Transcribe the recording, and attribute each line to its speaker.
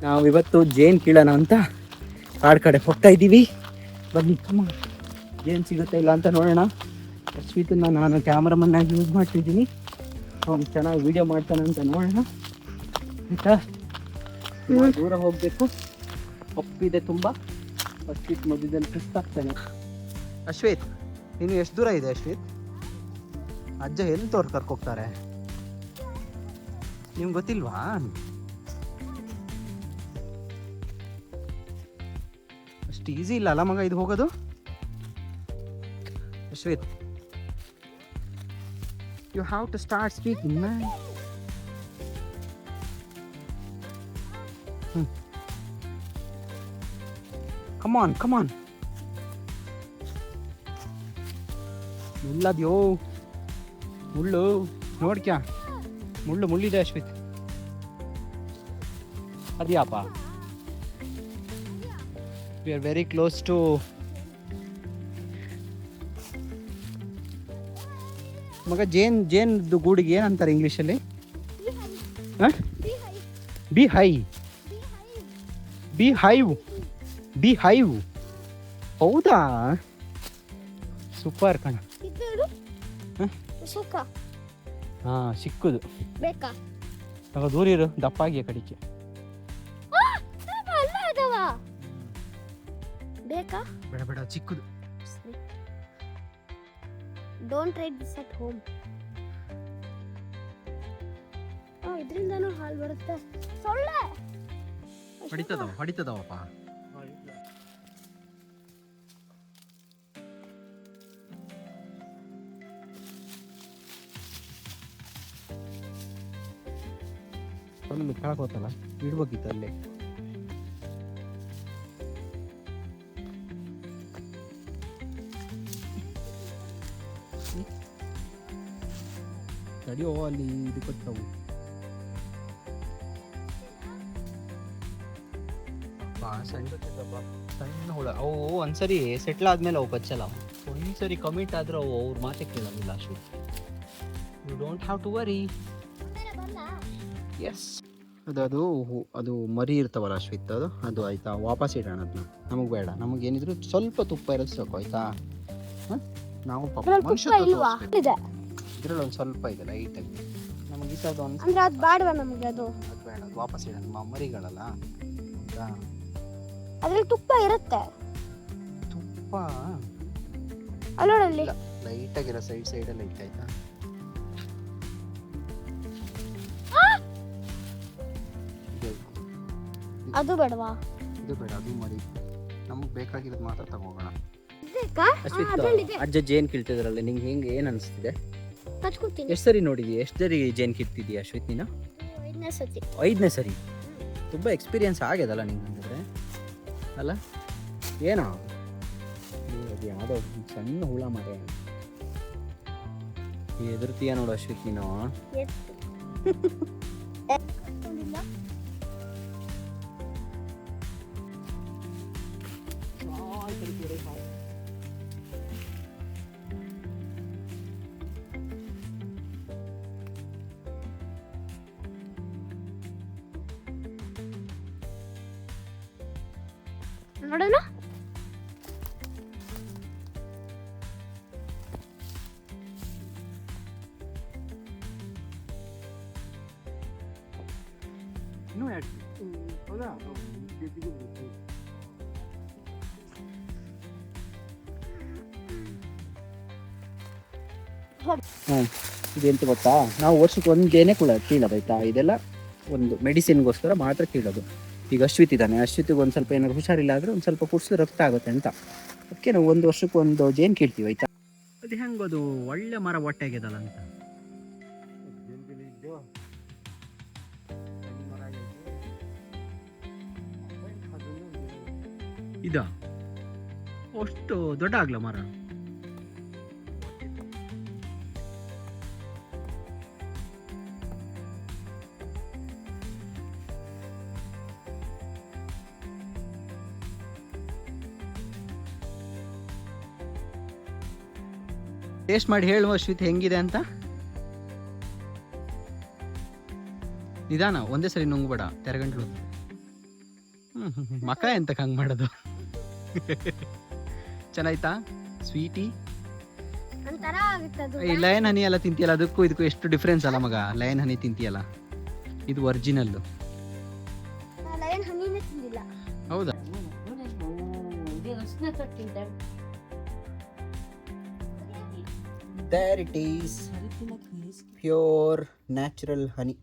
Speaker 1: ನಾವು ಇವತ್ತು ಜೇನ್ ಕೀಳೋಣ ಅಂತ ಕಾಡ್ ಕಡೆ ಹೋಗ್ತಾ ಇದ್ದೀವಿ. ಬನ್ನಿ, ಜೇನ್ ಸಿಗುತ್ತೆ ಇಲ್ಲ ಅಂತ ನೋಡೋಣ. ಅಶ್ವಿತನ್ನ ನಾನು ಕ್ಯಾಮ್ರಾಮನ್ ಆಗಿ ಯೂಸ್ ಮಾಡ್ತಿದ್ದೀನಿ. ಅವ್ನು ಚೆನ್ನಾಗಿ ವಿಡಿಯೋ ಮಾಡ್ತಾನೆ ಅಂತ ನೋಡೋಣ. ಆಯ್ತಾ, ದೂರ ಹೋಗಬೇಕು. ಒಪ್ಪಿದೆ ತುಂಬ. ಅಶ್ವಿತ್ ಮಧ್ಯದಲ್ಲಿ ಸುಸ್ತಾಗ್ತಾನೆ. ಅಶ್ವಿತ್, ಇನ್ನು ಎಷ್ಟು ದೂರ ಇದೆ ಅಶ್ವಿತ್? ಅಜ್ಜ ಎಲ್ಲಿ ಕರ್ಕೋಗ್ತಾರೆ ನಿಮ್ಗೆ ಗೊತ್ತಿಲ್ವಾ? ಅಷ್ಟು ಈಸಿ ಇಲ್ಲ ಅಲ್ಲ ಮಗ ಇದು ಹೋಗೋದು. Ashwith, you have to start speaking man. Come on. ಮುಳ್ಳದ್ಯೋ, ಮುಳ್ಳು ನೋಡ್ಕ್ಯಾ, ಮುಳ್ಳಿದೆ ಅಶ್ವಿತ್. ಅದ್ಯಾಪ, we are very close to. ಮಗ ಜೇನ್ದು ಗೂಡಿಗೆ ಏನಂತಾರೆ ಇಂಗ್ಲೀಷಲ್ಲಿ? B hive. ಹೌದಾ, ಸೂಪರ್ ಕಣ. ಹಾ, ಸಿಕ್ಕುದು
Speaker 2: ಬೇಕಾ?
Speaker 1: ದೂರ ಇರು, ದಪ್ಪಾಗಿ ಕಡಿಕೆ
Speaker 2: ಬೇಕಾ?
Speaker 1: ಬೇಡ, ಚಿಕ್ಕದು.
Speaker 2: Don't try this at home. ಇದರಿಂದನೂ ಹಾಲು ಬರುತ್ತೆ. ಸೊಳ್ಳೆ
Speaker 1: ಹೊಡಿತದವಪ್ಪ. ಒಂದು ಕೆಳಕೋತಲ್ಲ, ಇಡ್ಬೇಕಿತ್ತು ಅಲ್ಲೇ. ತಡಿಯೋ, ಅಲ್ಲಿ ಇದು ಕೊತ್ತವು. ಸಣ್ಣ ಹುಳ ಅವು ಒಂದ್ಸರಿ ಸೆಟ್ಲ್ ಆದ್ಮೇಲೆ ಅವು ಕಚ್ಚಲ್ಲ. ಒಂದ್ಸರಿ ಕಮಿಟ್ ಆದ್ರೆ ಅವು ಅವ್ರ ಮಾತೆ ಕೇಳೋದಿಲ್ಲ. Ashwith, you don't have to worry. Yes, ಅದು ಮರಿ ಇರ್ತಾವಲ್ಲ ಅಶ್ವಿತ್, ಅದು ಆಯ್ತಾ, ವಾಪಸ್ ಇಡೋಣ ಅದನ್ನ. ನಮಗೆ ಬೇಡ, ನಮಗೇನಿದ್ರು ಸ್ವಲ್ಪ ತುಪ್ಪ ಇರೋದು ಸಾಕು. ಆಯ್ತಾ, ನಾವು ಇದ್ರಲ್ಲಿ ಒಂದು ಸ್ವಲ್ಪ ಇದೆ ಲೈಟಾಗಿ. ನಮಗೆ ಈ ಥರದ್ದು
Speaker 2: ಅಂದ್ರೆ ಅದು ಬೇಡವಾ ನಮಗೆ? ಅದು
Speaker 1: ಬೇಡ, ಅದು ವಾಪಸ್ ಇಡೋಣ. ಮರಿಗಳಲ್ಲ,
Speaker 2: ಅದ್ರಲ್ಲಿ ತುಪ್ಪ ಇರುತ್ತೆ.
Speaker 1: ತುಪ್ಪ
Speaker 2: ಅಲ್ಲೋಡಲ್ಲಿ
Speaker 1: ಲೈಟಾಗಿರೋ ಸೈಡಲ್ಲಿ ಐತೆ. ಆಯ್ತಾ,
Speaker 2: ಅದು ಬೇಡವಾ?
Speaker 1: ಇದು ಬೇಡ, ಅದು ಮರಿ. ನಮಗೆ ಬೇಕಾಗಿರೋದು ಮಾತ್ರ ತಗೋಗೋಣ. ಅಜ್ಜ ಜೇನ್ ಕಿಳ್ತಿದ್ರಲ್ಲ, ನಿಂಗೆ ಏನು ಅನಿಸ್ತಿದೆ? ಎಷ್ಟು ಸರಿ ನೋಡಿದ್ಯಾ? ಎಷ್ಟು ಸರಿ ಜೇನ್ ಕಿಳ್ತಿದ್ಯಾ ಅಶ್ವಿತ್ ನೀನು?
Speaker 2: 5ನೇ ಸತಿ.
Speaker 1: 5ನೇ ಸರಿ. ತುಂಬ ಎಕ್ಸ್ಪೀರಿಯನ್ಸ್ ಆಗ್ಯದಲ್ಲ ನಿಂಗೆ ಅಂದರೆ ಅಲ್ಲ? ಏನೋ ಅದು ಯಾವುದೋ ಸಣ್ಣ ಹುಳ ಮರ ಎದುರ್ತೀಯ ನೋಡು ಅಶ್ವಿತ್ ನೀನು.
Speaker 2: ನೋಡೋಣ.
Speaker 1: ಇದೆಂತ ಗೊತ್ತಾ, ನಾವು ವರ್ಷಕ್ಕೆ ಒಂದೇನೇ ಕೀಳೋದು. ಆಯ್ತಾ, ಇದೆಲ್ಲ ಒಂದು ಮೆಡಿಸಿನ್ಗೋಸ್ಕರ ಮಾತ್ರ ಕೀಳೋದು. ಈಗ ಅಶ್ವಿತ್ ಇದ್ದಾನೆ, ಅಶ್ವಿತ್ಗೆ ಒಂದು ಸ್ವಲ್ಪ ಏನಾದ್ರು ಹುಷಾರಿಲ್ಲ ಆದರೆ ಒಂದು ಸ್ವಲ್ಪ ಕುಡಿಸಿದ್ರೆ ರಕ್ತ ಆಗುತ್ತೆ ಅಂತ. ಅದಕ್ಕೆ ನಾವು ಒಂದು ವರ್ಷಕ್ಕೆ ಒಂದು ಜೇನು ಕೀಳ್ತೀವಿ. ಆಯ್ತಾ, ಅದು ಹೆಂಗೆ, ಅದು ಒಳ್ಳೆ ಮರ ಒಟ್ಟೆಗಿದಲ್ಲ ಅಂತ. ಇದ ಅಷ್ಟು ದೊಡ್ಡ ಆಗ್ಲ ಮರ. ಟೇಸ್ಟ್ ಮಾಡಿ ಹೇಳುವ ಅಶ್ವಿತ್ ಹೆಂಗಿದೆ ಅಂತ. ನಿಧಾನ ಒಂದೇ ಸರಿ ನುಂಗ್ಬೇಡ ತೆರಗಂಟ್ಲು ಮಕ ಎಂತಕ್ಕೆ ಹಂಗೆ ಮಾಡೋದು ಚೆನ್ನಾಯ್ತಾ ಸ್ವೀಟಿ
Speaker 2: ಒಂಥರ ಆಗುತ್ತೆ ಅದು
Speaker 1: ಈ ಲಯನ್ ಹನಿ ಎಲ್ಲ ತಿಂತಿಯಲ್ಲ ಅದಕ್ಕೂ ಇದಕ್ಕೂ ಎಷ್ಟು ಡಿಫ್ರೆನ್ಸ್ ಅಲ್ಲ ಮಗ ಲಯನ್ ಹನಿ ತಿಂತಿಯಲ್ಲ ಇದು ಒರಿಜಿನಲ್ಲು
Speaker 2: ಲಯನ್ ಹನಿನೇ ತಿಂದಿಲ್ಲ.
Speaker 1: ಹೌದಾ There it is, pure natural honey.